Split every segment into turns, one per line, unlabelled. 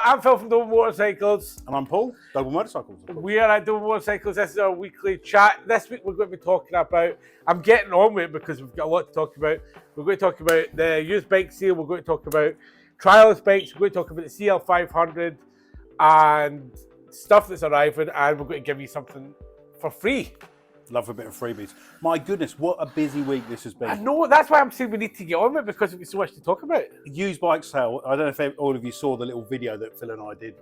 I'm Phil from Doble Motorcycles.
And I'm Paul, Doble Motorcycles.
We are at Doble Motorcycles. This is our weekly chat. This week we're going to be talking about, I'm getting on with it because we've got a lot to talk about. We're going to talk about the used bike sale. We're going to talk about trialist bikes. We're going to talk about the CL500 and stuff that's arriving. And we're going to give you something for free.
Love a bit of freebies. My goodness, what a busy week this has been.
I know, that's why I'm saying we need to get on with it because we've got so much to talk about.
Used bike sale. I don't know if all of you saw the little video that Phil and I did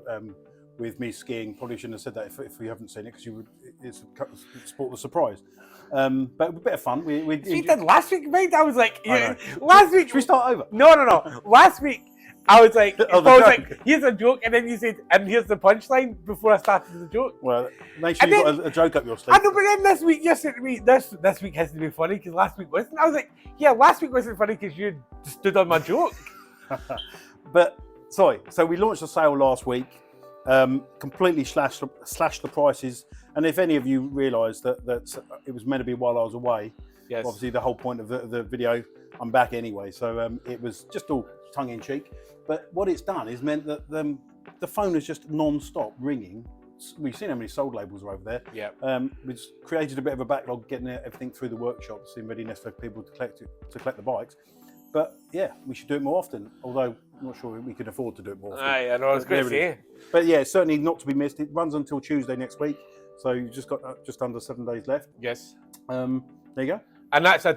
with me skiing. Probably shouldn't have said that if you haven't seen it because it's sport the surprise. But a bit of fun. We
did last week, mate. I was like,
I
last week.
Should we start over?
No. Last week, I was like,
joke.
Here's a joke, and then you said, and here's the punchline before I started the joke.
Well, make sure you've got a joke up your sleeve.
I know, but then this week, you said to me, this week has to be funny because last week wasn't. I was like, yeah, last week wasn't funny because you stood on my joke.
But, sorry, so we launched a sale last week, completely slashed the prices, and if any of you realised that it was meant to be while I was away,
yes.
Obviously the whole point of the video, I'm back anyway, so it was just all tongue-in-cheek. But what it's done is meant that the phone is just non-stop ringing. We've seen how many sold labels are over there.
Yeah.
Which created a bit of a backlog getting everything through the workshops in readiness for people to collect the bikes. But yeah, we should do it more often. Although I'm not sure we could afford to do it more often.
I know. I was going to say.
But yeah, certainly not to be missed. It runs until Tuesday next week, so you've just got just under 7 days left.
Yes.
There you go.
And that's a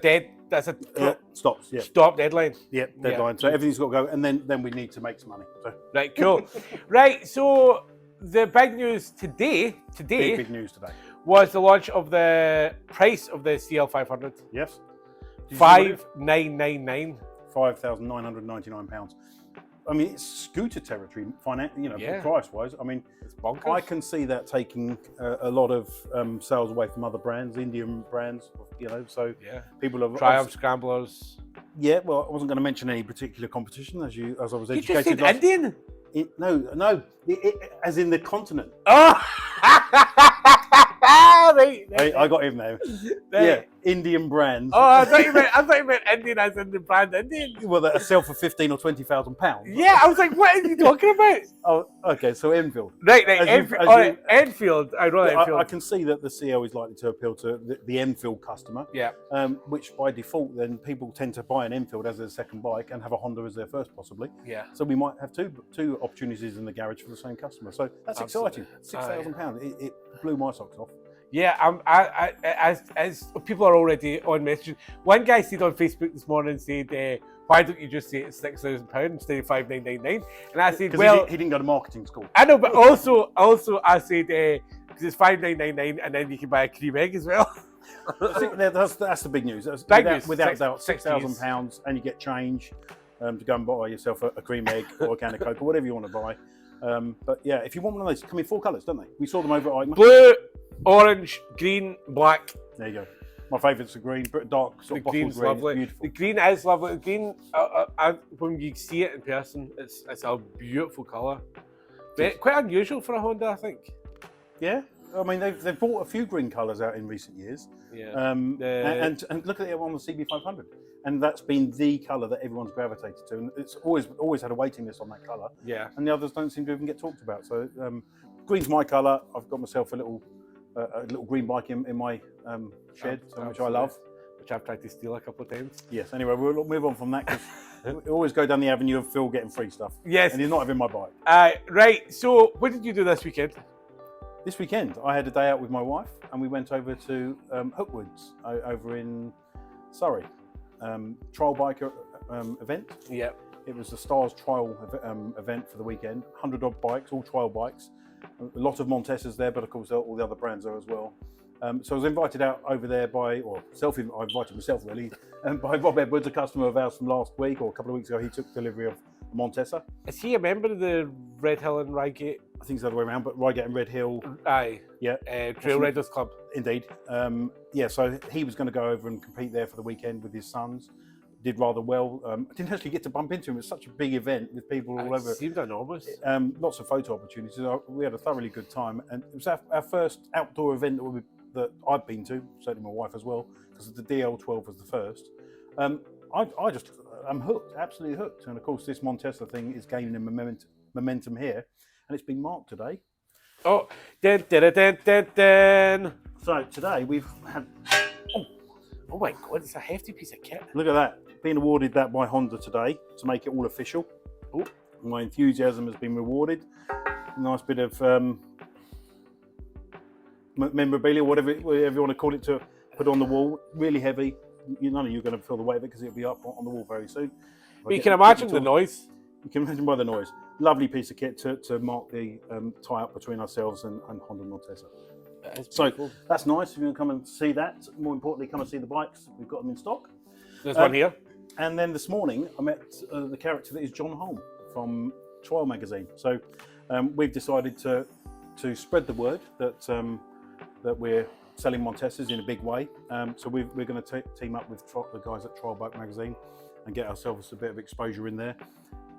stops. Yeah.
Stop deadline.
Yeah, deadline. Yeah. So everything's got to go, and then we need to make some money. So.
Right, cool. Right, so the big news today
big news today
was the launch of the price of the CL500.
Yes.
£5,999.
£5,999. I mean, it's scooter territory, price-wise. I mean,
it's bonkers.
I can see that taking a lot of sales away from other brands, Indian brands, so people have...
Triumph, Scramblers.
Yeah, well, I wasn't going to mention any particular competition as I was educated.
You just said Indian?
No, as in the continent.
Oh! Right.
I got him there. Yeah, Indian brands.
Oh, I thought you meant Indian as in the brand Indian.
Well, that sell for £15,000 or £20,000.
Yeah, I was like, what are you talking about?
Oh, okay, so Enfield.
Right, Enfield. I know Enfield.
I can see that the CL is likely to appeal to the Enfield customer.
Yeah.
Which by default, then people tend to buy an Enfield as their second bike and have a Honda as their first, possibly.
Yeah.
So we might have two opportunities in the garage for the same customer. So that's exciting. £6,000. It blew my socks off.
Yeah, as people are already on messaging. One guy said on Facebook this morning, said, why don't you just say it's £6,000 instead of £5,999? And I said, well...
He didn't go to marketing school.
I know, but also I said, because it's £5,999 and then you can buy a cream egg as well.
That's the big news. Without doubt, £6,000 and you get change to go and buy yourself a cream egg or a can of Coke or whatever you want to buy. But yeah, if you want one of those, come in 4 colours, don't they? We saw them over at EICMA.
Blue, orange, green, black.
There you go. My favourite's the green, dark sort of bottle green.
Lovely.
Beautiful.
The green is lovely. The green, when you see it in person, it's a beautiful colour. Quite unusual for a Honda, I think.
Yeah, I mean they've brought a few green colours out in recent years.
Yeah.
And look at it on the CB500, and that's been the colour that everyone's gravitated to, and it's always had a waiting list on that colour.
Yeah.
And the others don't seem to even get talked about. So green's my colour. I've got myself a little green bike in my shed, which I love.
Which I've tried to steal a couple of times.
Yes. Anyway, we'll move on from that because we always go down the avenue of Phil getting free stuff.
Yes.
And he's not having my bike.
Right. So what did you do this weekend?
This weekend, I had a day out with my wife, and we went over to Hookwoods over in Surrey. Trial biker event.
Yeah.
It was the Stars trial event for the weekend. 100-odd bikes, all trial bikes. A lot of Montesas there, but of course all the other brands are as well. So I was invited out over there I invited myself really, by Rob Edwards, a customer of ours from last week or a couple of weeks ago. He took delivery of a Montesa.
Is he a member of the Red Hill and Reigate?
I think it's the other way around, but Reigate and Red Hill.
Aye.
Yeah.
Trail Riders Club.
Indeed. So he was going to go over and compete there for the weekend with his sons. Did rather well. I didn't actually get to bump into him. It was such a big event with people all over.
It seemed enormous.
Lots of photo opportunities. We had a thoroughly good time, and it was our first outdoor event that I've been to, certainly my wife as well, because the DL12 was the first. I'm hooked, absolutely hooked. And of course, this Montesa thing is gaining momentum here, and it's been marked today.
Oh, dun, dun, dun, dun, dun.
So today we've had,
Oh my God, it's a hefty piece of kit.
look at that, being awarded that by Honda today to make it all official.
Oh.
My enthusiasm has been rewarded. Nice bit of memorabilia, whatever you want to call it, to put on the wall. Really heavy. None of you are going to feel the weight of it because it'll be up on the wall very soon.
But you can imagine the noise.
You can imagine by the noise. Lovely piece of kit to mark the tie-up between ourselves and Honda Montesa. So that's nice. If you want to come and see that, more importantly, come and see the bikes. We've got them in stock.
There's one here.
And then this morning, I met the character that is John Holm from Trial Magazine. So we've decided to spread the word that we're selling Montesas in a big way. So we're going to team up with the guys at Trial Bike Magazine and get ourselves a bit of exposure in there.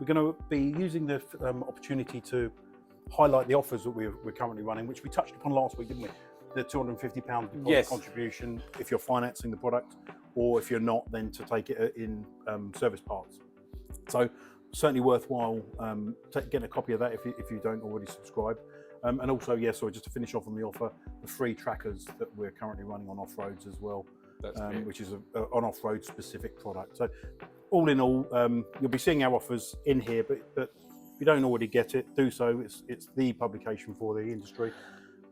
We're going to be using the opportunity to highlight the offers that we're currently running, which we touched upon last week, didn't we? The £250 deposit contribution if you're financing the product, or if you're not, then to take it in service parts. So certainly worthwhile getting a copy of that if you don't already subscribe. And also, just to finish off on the offer, the free trackers that we're currently running on off-roads as well, which is an off-road specific product. So all in all, you'll be seeing our offers in here, but if you don't already get it, do so. It's the publication for the industry.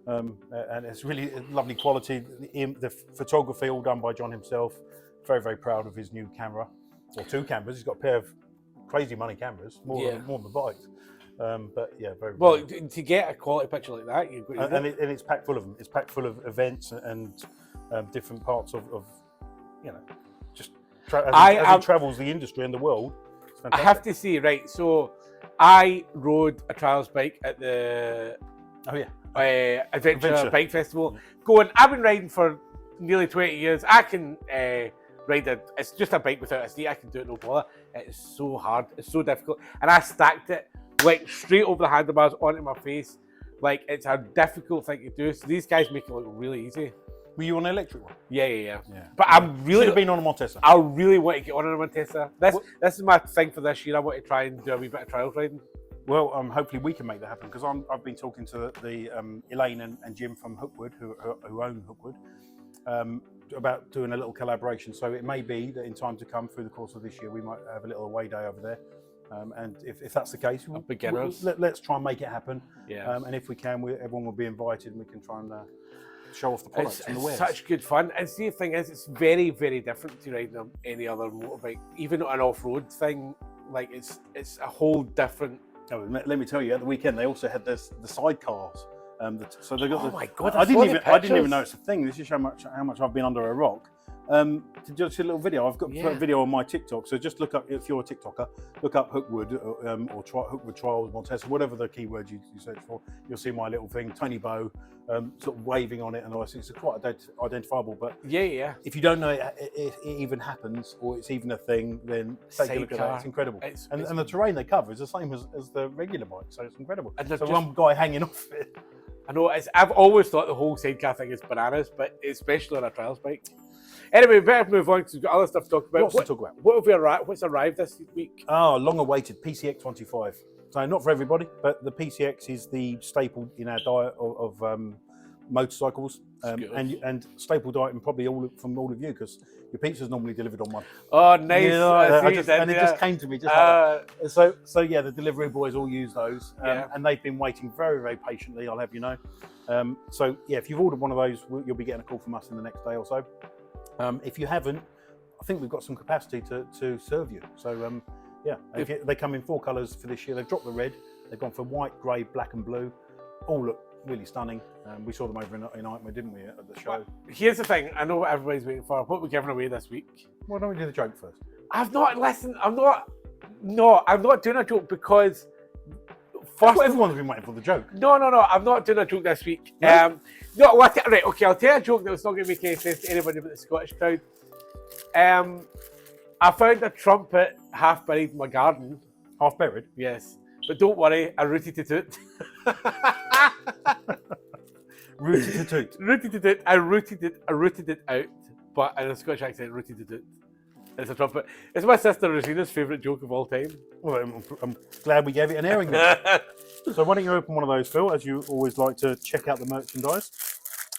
And it's really lovely quality. The photography all done by John himself. Very, very proud of his new camera, or two cameras. He's got a pair of crazy money cameras, more than the bikes. But yeah, very
well. To get a quality picture like that, you've got
and it's packed full of them. It's packed full of events and different parts of just as he travels the industry and the world.
I have to say, right, so I rode a trials bike at the Adventure Bike Festival. I've been riding for nearly 20 years. I can ride it's just a bike without a seat. I can do it no bother. It's so hard. It's so difficult. And I stacked it like straight over the handlebars onto my face. Like, it's a difficult thing to do. So these guys make it look really easy.
Were you on an electric one?
Yeah. But I'm really
should have been on a Montesa.
I really want to get on a Montesa. This is my thing for this year. I want to try and do a wee bit of trials riding.
Well, hopefully we can make that happen, because I've been talking to the Elaine and Jim from Hookwood, who own Hookwood, about doing a little collaboration. So it may be that in time to come, through the course of this year, we might have a little away day over there. And if that's the case, let's try and make it happen.
Yeah.
And if we can, everyone will be invited, and we can try and show off the products and the wares.
It's such good fun. And see, the thing is, it's very, very different to riding on any other motorbike. Even an off-road thing, like it's a whole different.
Oh, let me tell you, at the weekend they also had the sidecars. So they got.
Oh my God!
I didn't even know it's a thing. This is how much I've been under a rock. To just a little video. I've got put a video on my TikTok. So just look up, if you're a TikToker, look up Hookwood or Hookwood Trials Montesa, whatever the keywords you search for. You'll see my little thing, Tony Bow, sort of waving on it, and all. It's quite identifiable. But if you don't know it even happens, or it's even a thing, then take a look at that. It's incredible. And the terrain they cover is the same as the regular bike, so it's incredible. And so one guy hanging off it.
I know. I've always thought the whole sidecar thing is bananas, but especially on a trials bike. Anyway, we better move on because we've got other stuff to talk about. What's arrived this week?
Long-awaited PCX 125. So not for everybody, but the PCX is the staple in our diet of motorcycles, and staple diet, and probably from all of you, because your pizza's normally delivered on one.
Oh, nice!
It just came to me. So yeah, the delivery boys all use those, and they've been waiting very, very patiently. I'll have you know. So yeah, if you've ordered one of those, you'll be getting a call from us in the next day or so. If you haven't, I think we've got some capacity to serve you. So they come in 4 colours for this year. They've dropped the red. They've gone for white, grey, black and blue. All look really stunning. We saw them over in Nightmare, didn't we, at the show?
Well, here's the thing. I know what everybody's waiting for. What we're giving away this week.
Why don't we do the joke first?
I'm not doing a joke because
everyone's been waiting for the joke.
No, I'm not doing a joke this week. No? I'll tell you a joke that was not going to make any sense to anybody but the Scottish crowd. I found a trumpet half buried in my garden.
Half buried?
Yes. But don't worry, I rooted it out.
Rooted it out?
Rooted it out. I rooted it out, but in a Scottish accent, rooted it out. It's a trumpet. It's my sister Rosina's favourite joke of all time.
Well, I'm glad we gave it an airing then. So why don't you open one of those, Phil, as you always like to check out the merchandise.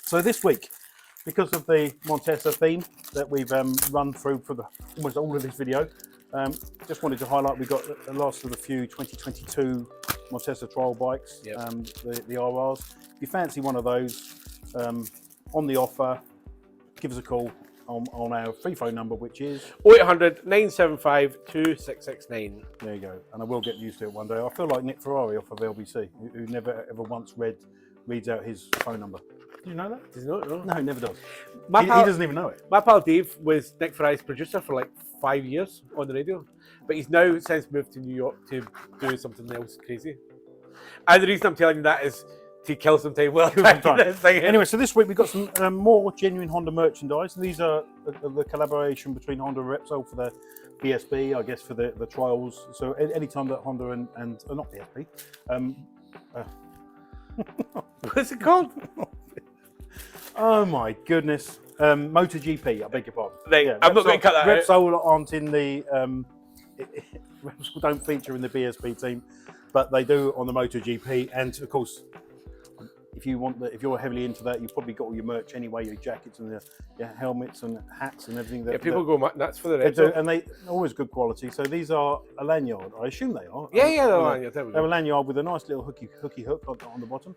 So this week, because of the Montesa theme that we've run through for almost all of this video, just wanted to highlight we've got the last of the few 2022 Montesa trial bikes,
Yep.
the RRs. If you fancy one of those, on the offer, give us a call on our free phone number, which is
0800 975 2669.
there you go. And I will get used to it one day. I feel like Nick Ferrari off of LBC, who never ever once reads out his phone number. Did you know that?
Does he know it? No.
No, he never does.
My
He
pal,
doesn't even know it.
my pal Dave was Nick Ferrari's producer for like 5 years on the radio, but he's now since moved to New York to do something else crazy. And the reason I'm telling you that is to kill some time while
Kill some time.
this thing.
Anyway, so this week we've got some more genuine Honda merchandise. These are the collaboration between Honda and Repsol for the BSB, I guess, for the trials. So any time that Honda and not BSB,
What's it called?
oh my goodness, MotoGP. I beg your pardon.
Right, I'm not going to cut that out.
Repsol aren't in the Repsol don't feature in the BSB team, but they do on the MotoGP. And of course, if you're heavily into that, you've probably got all your merch anyway, your jackets and your helmets and hats and everything.
Yeah, people go nuts for the
they
Red
do, and they always good quality. So these are a lanyard. I assume they are.
Yeah, they're lanyard. There we
They're a
go.
lanyard with a nice little hooky hook on the bottom.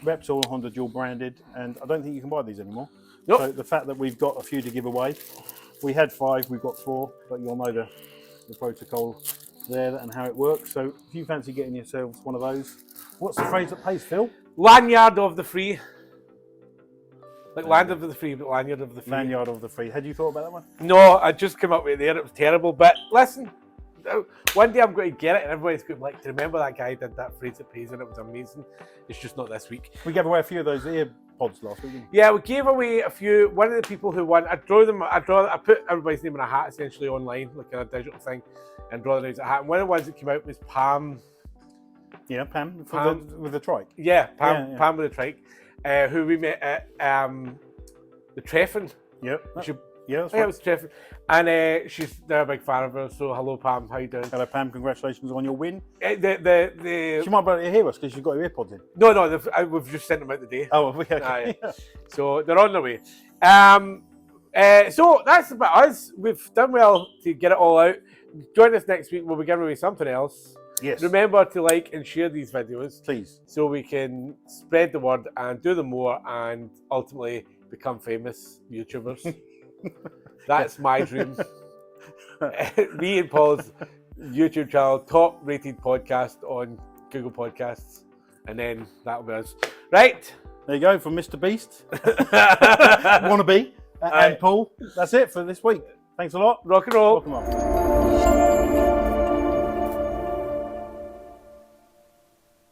Repsol Honda dual branded, and I don't think you can buy these anymore.
Nope.
So the fact that we've got a few to give away, we had 5, we've got 4, but you'll know the protocol there and how it works. So if you fancy getting yourselves one of those, what's the phrase that pays, Phil?
Lanyard of the free. Like land of the free, but lanyard of the free.
Lanyard of the free. Had you thought about that one?
No, I just came up with it there. It was terrible. But listen, one day I'm going to get it, and everybody's going to be like, to remember that guy did that phrase that pays, and it was amazing. It's just not this week.
We gave away a few of those earpods last week, didn't we?
Yeah, we gave away a few. One of the people who won, I put everybody's name in a hat essentially online, like in a digital thing, and draw the names in a hat. And one of the ones that came out was Pam.
Yeah, Pam, with the trike.
Yeah, Pam,
Yeah.
Pam with the trike, who we met at the Treffin.
Yep.
She,
Yeah, that's
yeah,
right.
it was Treffin. And she's they're a big fan of her. So hello, Pam. How you doing?
Hello, Pam. Congratulations on your win.
The
She might be able to hear us because she's got her earpods in.
no, we've just sent them out today.
Oh, okay.
Aye. So they're on their way. So that's about us. We've done well to get it all out. Join us next week. We'll be giving away something else.
Yes.
Remember to like and share these videos
Please.
so we can spread the word and do them more and ultimately become famous YouTubers. That's my dream. Me and Paul's YouTube channel, top rated podcast on Google Podcasts, and then that'll be us. Right.
There you go, from Mr. Beast, Wannabe, and
Aye.
Paul. That's it for this week. Thanks a lot.
Rock and roll.
Welcome on.